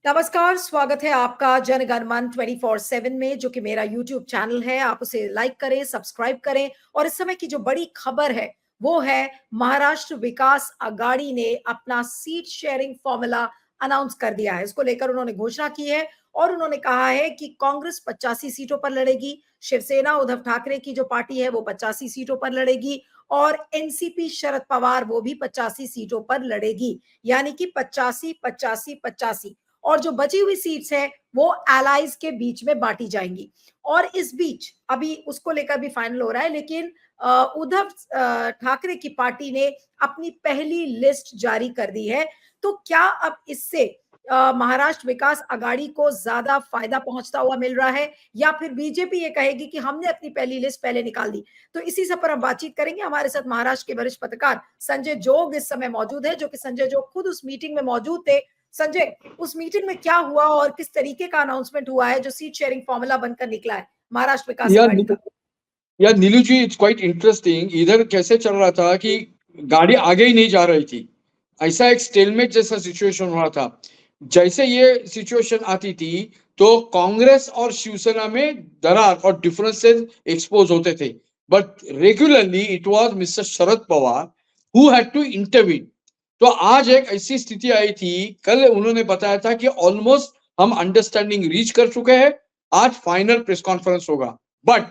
नमस्कार, स्वागत है आपका जनगण मन 24/7 में, जो कि मेरा यूट्यूब चैनल है। आप उसे लाइक करें, सब्सक्राइब करें। और इस समय की जो बड़ी खबर है वो है महाराष्ट्र विकास अघाड़ी ने अपना सीट शेयरिंग फॉर्मूला अनाउंस कर दिया है। इसको लेकर उन्होंने घोषणा की है और उन्होंने कहा है कि कांग्रेस 85 सीटों पर लड़ेगी, शिवसेना उद्धव ठाकरे की जो पार्टी है वो 85 सीटों पर लड़ेगी और एनसीपी शरद पवार वो भी 85 सीटों पर लड़ेगी। यानी कि 85 85 85 और जो बची हुई सीट्स हैं वो एलाइज के बीच में बांटी जाएंगी। और इस बीच अभी उसको लेकर भी फाइनल हो रहा है, लेकिन उद्धव ठाकरे की पार्टी ने अपनी पहली लिस्ट जारी कर दी है। तो क्या अब इससे महाराष्ट्र विकास अघाड़ी को ज्यादा फायदा पहुंचता हुआ मिल रहा है, या फिर बीजेपी ये कहेगी कि हमने अपनी पहली लिस्ट पहले निकाल दी? तो इसी सब पर हम बातचीत करेंगे। हमारे साथ महाराष्ट्र के वरिष्ठ पत्रकार संजय जोग इस समय मौजूद है, जो कि संजय जोग खुद उस मीटिंग में मौजूद थे। संजय, उस मीटिंग में क्या हुआ और किस तरीके का अनाउंसमेंट हुआ है जो सीट शेयरिंग फॉर्मूला बनकर निकला है महाराष्ट्र विकास यार अघाड़ी का? यार नीलू जी, इट्स क्वाइट इंटरेस्टिंग। इधर कैसे चल रहा था कि गाड़ी आगे ही नहीं जा रही थी। ऐसा एक स्टेलमेट जैसा सिचुएशन हो रहा था। जैसे ये सिचुएशन आती थी तो कांग्रेस और शिवसेना में दरार और डिफरेंसेस एक्सपोज होते थे, but regularly it was mister Sharad Pawar who had to intervene. तो आज एक ऐसी स्थिति आई थी, कल उन्होंने बताया था कि ऑलमोस्ट हम अंडरस्टैंडिंग रीच कर चुके हैं, आज फाइनल प्रेस कॉन्फ्रेंस होगा। बट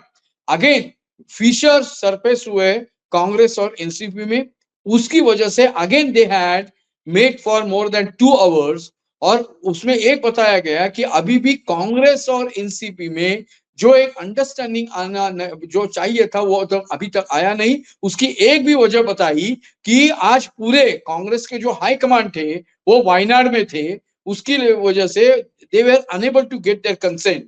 अगेन फिशर सरफेस हुए कांग्रेस और एनसीपी में, उसकी वजह से again they had made for more than 2 hours. और उसमें एक बताया गया कि अभी भी कांग्रेस और एनसीपी में जो एक अंडरस्टैंडिंग आना जो चाहिए था वो तो अभी तक आया नहीं। उसकी एक भी वजह बताई कि आज पूरे कांग्रेस के जो हाई कमांड थे वो वायनाड में थे, उसकी वजह से they were unable to get their consent.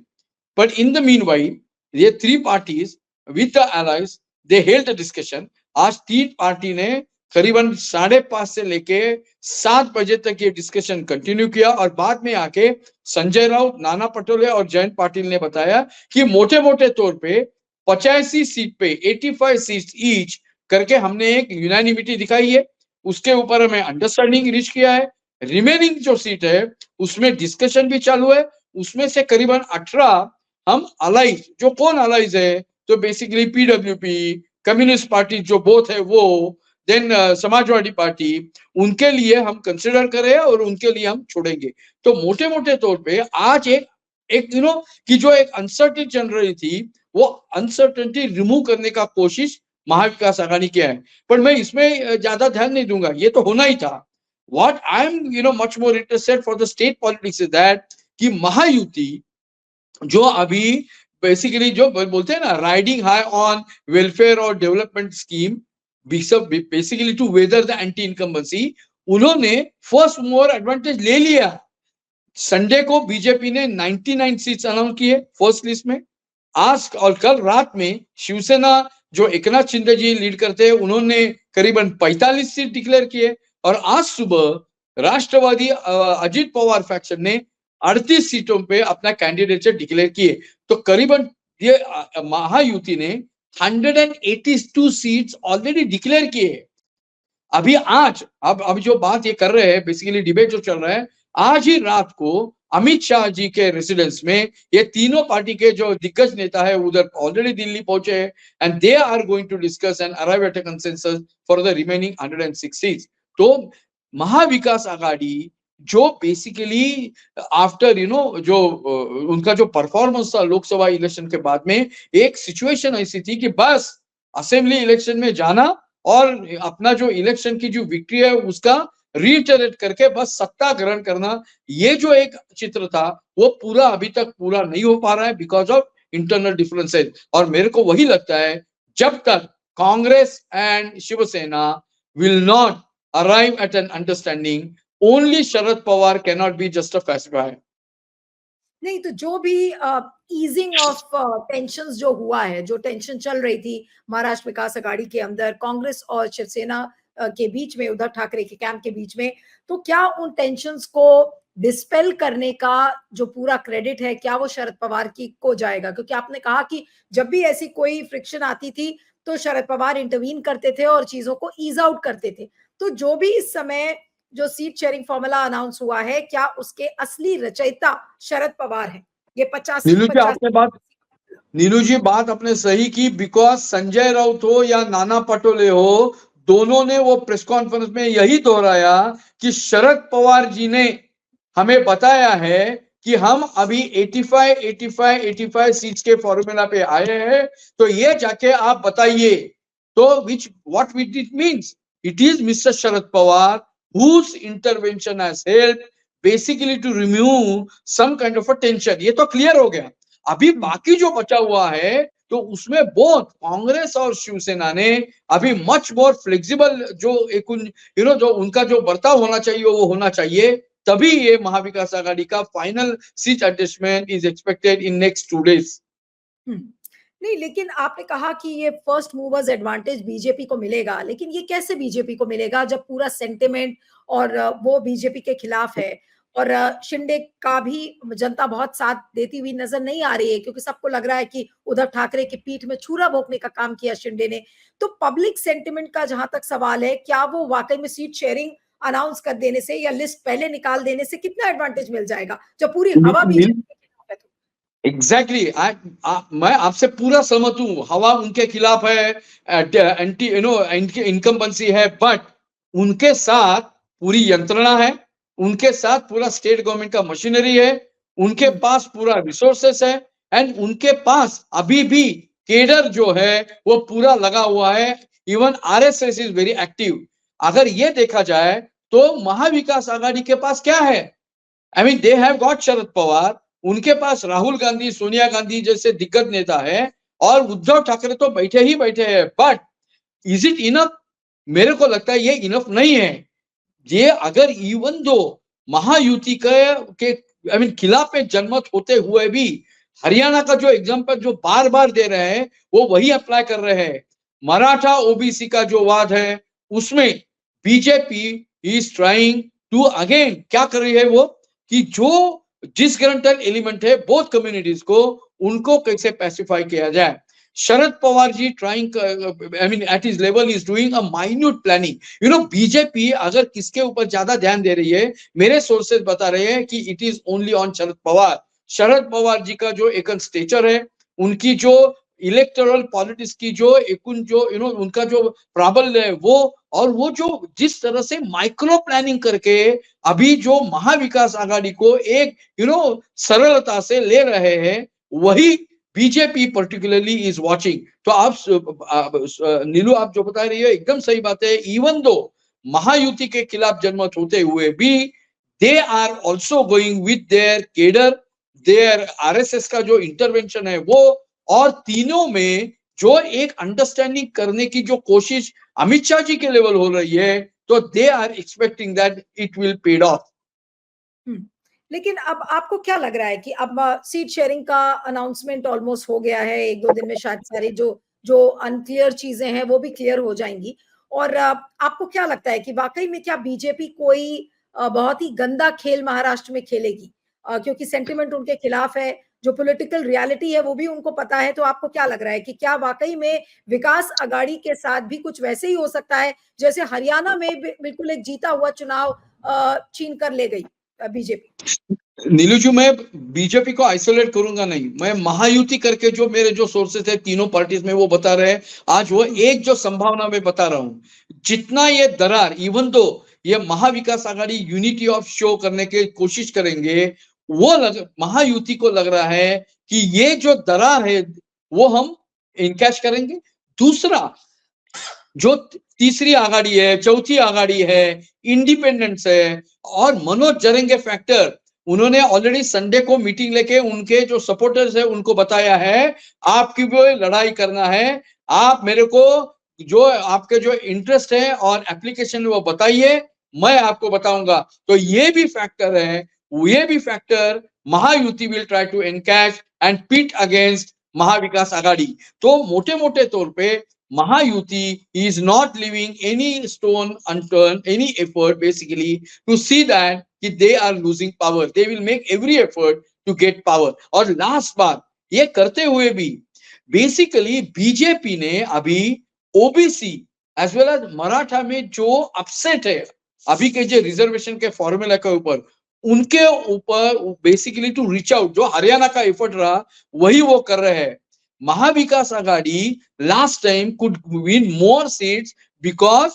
But in the meanwhile, ये 3 parties with the allies they held a discussion। आज 3 पार्टी ने करीबन 5:30 से लेके 7 बजे तक ये डिस्कशन कंटिन्यू किया और बाद में आके संजय राउत, नाना पटोले और जयंत पाटिल ने बताया कि मोटे मोटे तौर पे 85 सीट पे 85 सीट ईच करके हमने एक यूनानिमिटी दिखाई है। उसके ऊपर हमें अंडरस्टैंडिंग रीच किया है। रिमेनिंग जो सीट है उसमें डिस्कशन भी चालू है। उसमें से करीबन 18 हम अलाइज, जो कौन अलाइज है, तो बेसिकली पीडब्ल्यूपी, कम्युनिस्ट पार्टी जो बोथ है वो, देन समाजवादी पार्टी, उनके लिए हम कंसिडर करें और उनके लिए हम छोड़ेंगे। तो मोटे मोटे तौर पे आज एक एक कि जो एक अनसर्टेनिटी चल रही थी वो अनसर्टेनिटी रिमूव करने का कोशिश महाविकास आघाड़ी किया है। पर मैं इसमें ज्यादा ध्यान नहीं दूंगा, ये तो होना ही था। What I am much more interested for the state politics is that कि महायुति जो अभी बेसिकली जो बोलते हैं ना, राइडिंग हाई ऑन वेलफेयर और development scheme, basically to weather the anti incumbency, उन्होंने फर्स्ट मोर एडवांटेज ले लिया। संडे को बीजेपी ने 99 सीट्स अनाउंस किए फर्स्ट लिस्ट में। आज और कल रात में शिवसेना जो एकनाथ शिंदे जी लीड करते हैं उन्होंने करीबन 45 सीट डिक्लेयर किए। और आज सुबह राष्ट्रवादी अजित पवार फैक्शन ने 38 सीटों पे अपना कैंडिडेट डिक्लेयर किए। तो करीबन ये महायुति ने 182 सीट्स ऑलरेडी डिक्लेयर किए। अभी आज अब जो बात ये कर रहे हैं, बेसिकली डिबेट जो चल रहा है, आज ही रात को अमित शाह जी के रेसिडेंस में ये तीनों पार्टी के जो दिग्गज नेता है उधर ऑलरेडी दिल्ली पहुंचे हैं and they are going to discuss and arrive at a consensus for the remaining 106 seats. तो महाविकास आघाड़ी जो बेसिकली आफ्टर जो उनका जो परफॉर्मेंस था लोकसभा इलेक्शन के बाद में, एक सिचुएशन ऐसी थी कि बस असेंबली इलेक्शन में जाना और अपना जो इलेक्शन की जो विक्ट्री है उसका रीइटरेट करके बस सत्ता ग्रहण करना। ये जो एक चित्र था वो पूरा अभी तक पूरा नहीं हो पा रहा है बिकॉज ऑफ इंटरनल डिफरेंसेस। और मेरे को वही लगता है, जब तक Congress and Shivsena will not arrive at an understanding, only Sharad Pawar can not be just a pacifier। नहीं, तो जो भी ईजिंग ऑफ टेंशन जो हुआ है, जो टेंशन चल रही थी महाराष्ट्र विकास अघाड़ी के अंदर कांग्रेस और शिवसेना के बीच में, उद्धव ठाकरे के कैंप के बीच में, तो क्या उन टेंशन्स को डिस्पेल करने का जो पूरा क्रेडिट है, क्या वो शरद पवार की को जाएगा? क्योंकि आपने कहा कि जब भी ऐसी कोई फ्रिक्शन आती थी तो शरद पवार इंटरवीन करते थे और चीजों को ईज आउट करते थे। तो जो भी इस समय जो सीट शेयरिंग फॉर्मूला अनाउंस हुआ है, क्या उसके असली रचयिता शरद पवार हैं? ये 85 नीलू जी आपने 85 बात नीलू जी बात आपने सही की, बिकॉज संजय राउत हो या नाना पटोले हो, दोनों ने वो प्रेस कॉन्फ्रेंस में यही दोहराया कि शरद पवार जी ने हमें बताया है कि हम अभी 85 सीट्स के फॉर्मूला पे आए हैं, तो ये जाके आप बताइए। तो what it means, it is mister Sharad Pawar whose intervention has helped basically to remove some kind of a tension। ये तो क्लियर हो गया। अभी बाकी जो बचा हुआ है, तो उसमें बोथ कांग्रेस और शिवसेना ने अभी मच मोर फ्लेक्सिबल जो एक जो उनका जो बर्ताव होना चाहिए वो होना चाहिए, तभी ये महाविकास आघाड़ी का final seat adjustment is expected in next 2 days। नहीं, लेकिन आपने कहा कि ये फर्स्ट मूवर्स एडवांटेज बीजेपी को मिलेगा, लेकिन ये कैसे बीजेपी को मिलेगा जब पूरा सेंटिमेंट और वो बीजेपी के खिलाफ है, और शिंदे का भी जनता बहुत साथ देती हुई नजर नहीं आ रही है, क्योंकि सबको लग रहा है कि उद्धव ठाकरे की पीठ में छुरा भोंकने का काम किया शिंदे ने। तो पब्लिक सेंटिमेंट का जहां तक सवाल है, क्या वो वाकई में सीट शेयरिंग अनाउंस कर देने से या लिस्ट पहले निकाल देने से कितना एडवांटेज मिल जाएगा, जब पूरी हवा बीजेपी के खिलाफ है? तो एग्जैक्टली मैं आपसे पूरा सहमत हूं, हवा उनके खिलाफ है, एंटी इनकम्बेंसी है, बट उनके साथ पूरी यंत्रणा है, उनके साथ पूरा स्टेट गवर्नमेंट का मशीनरी है, उनके पास पूरा रिसोर्सेस है, एंड उनके पास अभी भी केडर जो है वो पूरा लगा हुआ है। Even RSS is very active. अगर ये देखा जाए तो महाविकास आघाड़ी के पास क्या है? I mean they have got Sharad Pawar, उनके पास राहुल गांधी, सोनिया गांधी जैसे दिग्गज नेता है, और उद्धव ठाकरे तो बैठे ही बैठे हैं, बट इज इट इनफ? मेरे को लगता है ये इनफ नहीं है। ये अगर इवन दो महायुति के आई मीन खिलाफ में जनमत होते हुए भी हरियाणा का जो एग्जांपल जो बार बार दे रहे हैं वो वही अप्लाई कर रहे हैं। मराठा ओबीसी का जो वाद है उसमें BJP is trying to again क्या कर रही है वो, कि जो डिसग्रंटल एलिमेंट है बोथ कम्युनिटीज को, उनको कैसे पैसिफाई किया जाए। Sharad Pawar ji trying I mean at his level is doing a minute planning. BJP अगर किसके ऊपर ज्यादा ध्यान दे रही है, मेरे सोर्सेज बता रहे हैं कि it is only on Sharad Pawar. शरद पवार जी का जो एक स्टेचर है, उनकी जो इलेक्टोरल पॉलिटिक्स की जो एक जो उनका जो प्राबल्य है वो, और वो जो जिस तरह से माइक्रो प्लानिंग करके अभी जो महाविकास आघाड़ी को एक सरलता से ले रहे हैं, वही बीजेपी पर्टिकुलरली इज वॉचिंग। तो आप नीलू आप जो बता रही है एकदम सही बात है। इवन दो महायुति के खिलाफ जनमत होते हुए भी they are also going with their cadre, their RSS का जो इंटरवेंशन है वो, और तीनों में जो एक अंडरस्टैंडिंग करने की जो कोशिश अमित शाह जी के लेवल हो रही है, तो they are expecting that it will paid off. लेकिन अब आपको क्या लग रहा है कि अब सीट शेयरिंग का अनाउंसमेंट ऑलमोस्ट हो गया है, 1-2 दिन में शायद सारी जो जो अनक्लियर चीजें हैं वो भी क्लियर हो जाएंगी, और आपको क्या लगता है कि वाकई में क्या बीजेपी कोई बहुत ही गंदा खेल महाराष्ट्र में खेलेगी, क्योंकि सेंटिमेंट उनके खिलाफ है, जो पॉलिटिकल रियलिटी है वो भी उनको पता है। तो आपको क्या लग रहा है कि क्या वाकई में विकास अघाड़ी के साथ भी कुछ वैसे ही हो सकता है जैसे हरियाणा में बिल्कुल एक जीता हुआ चुनाव छीन कर ले गई बीजेपी? नीलू जी मैं बीजेपी को आइसोलेट करूंगा नहीं, मैं महायुति करके जो मेरे जो सोर्सेस है तीनों पार्टीज में वो बता रहे हैं, आज वो एक जो संभावना मैं बता रहा हूं। जितना ये दरार, इवन दो ये Maha Vikas Aghadi unity of show करने की कोशिश करेंगे, वो महायुति को लग रहा है कि ये जो दरार है वो हम इनकैश करेंगे। दूसरा जो तीसरी आघाड़ी है, चौथी आघाड़ी है, इंडिपेंडेंस है, और मनोज जरेंगे फैक्टर, उन्होंने ऑलरेडी संडे को मीटिंग लेके उनके जो सपोर्टर्स है उनको बताया है आपकी वो लड़ाई करना है, आप मेरे को जो आपके जो इंटरेस्ट है और एप्लीकेशन वो बताइए, मैं आपको बताऊंगा। तो ये भी फैक्टर है, ये भी factor Mahayuti will try to encash and pit against Maha Vikas Aghadi. तो मोटे मोटे तौर पे Mahayuti is not leaving any stone unturned, any effort basically to see that they are losing power. They will make every effort to get power. और last बात ये करते हुए भी बेसिकली बीजेपी ने अभी OBC as well as Maratha में जो अपसेट है अभी के जो रिजर्वेशन के फॉर्मूला के ऊपर, उनके ऊपर बेसिकली टू रीच आउट, जो हरियाणा का एफर्ट रहा वही वो कर रहे हैं। Mahavikas Aghadi last time could win more seats because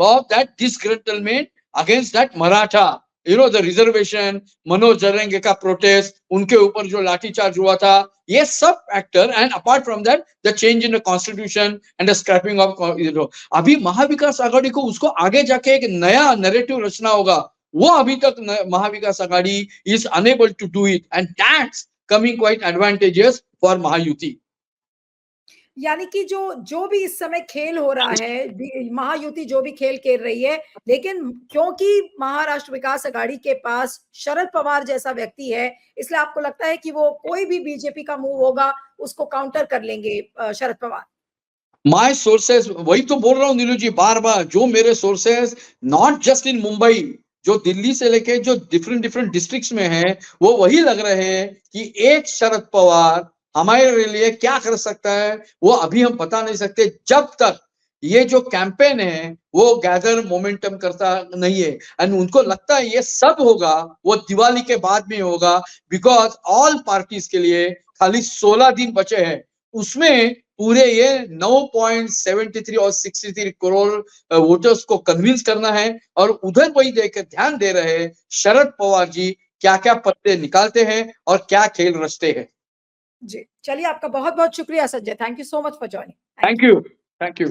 of that disgruntlement against that Maratha, the reservation, Manoj Jarange का प्रोटेस्ट, उनके ऊपर जो लाठीचार्ज हुआ था, ये सब factor, and apart from that the change in the constitution and the scrapping of, अभी महाविकास आघाड़ी को उसको आगे जाके एक नया नैरेटिव रचना होगा, वो अभी तक Maha Vikas Aghadi is unable to do it, and that's coming quite advantages for Mahayuti. यानी कि जो भी इस समय खेल हो रहा है, महायुति जो भी खेल खेल रही है, लेकिन क्योंकि महाराष्ट्र विकास आघाड़ी के पास शरद पवार जैसा व्यक्ति है, इसलिए आपको लगता है कि वो कोई भी बीजेपी का मूव होगा उसको काउंटर कर लेंगे शरद पवार। माय सोर्सेस, वही तो बोल रहा हूँ नीलू जी बार बार, जो मेरे sources not just in Mumbai, जो दिल्ली से लेके जो डिफरेंट डिफरेंट डिस्ट्रिक्ट्स में है, वो वही लग रहे हैं कि एक शरद पवार हमारे लिए क्या कर सकता है वो अभी हम बता नहीं सकते, जब तक ये जो कैंपेन है वो गैदर मोमेंटम करता नहीं है। एंड उनको लगता है ये सब होगा वो दिवाली के बाद में होगा, बिकॉज ऑल पार्टीज के लिए खाली 16 दिन बचे हैं, उसमें पूरे ये 9.73 और 63 करोड़ वोटर्स को कन्विंस करना है, और उधर वही देकर ध्यान दे रहे हैं शरद पवार जी क्या क्या पत्ते निकालते हैं और क्या खेल रचते हैं। जी, चलिए, आपका बहुत बहुत शुक्रिया Sanjay, thank you so much for joining. Thank you.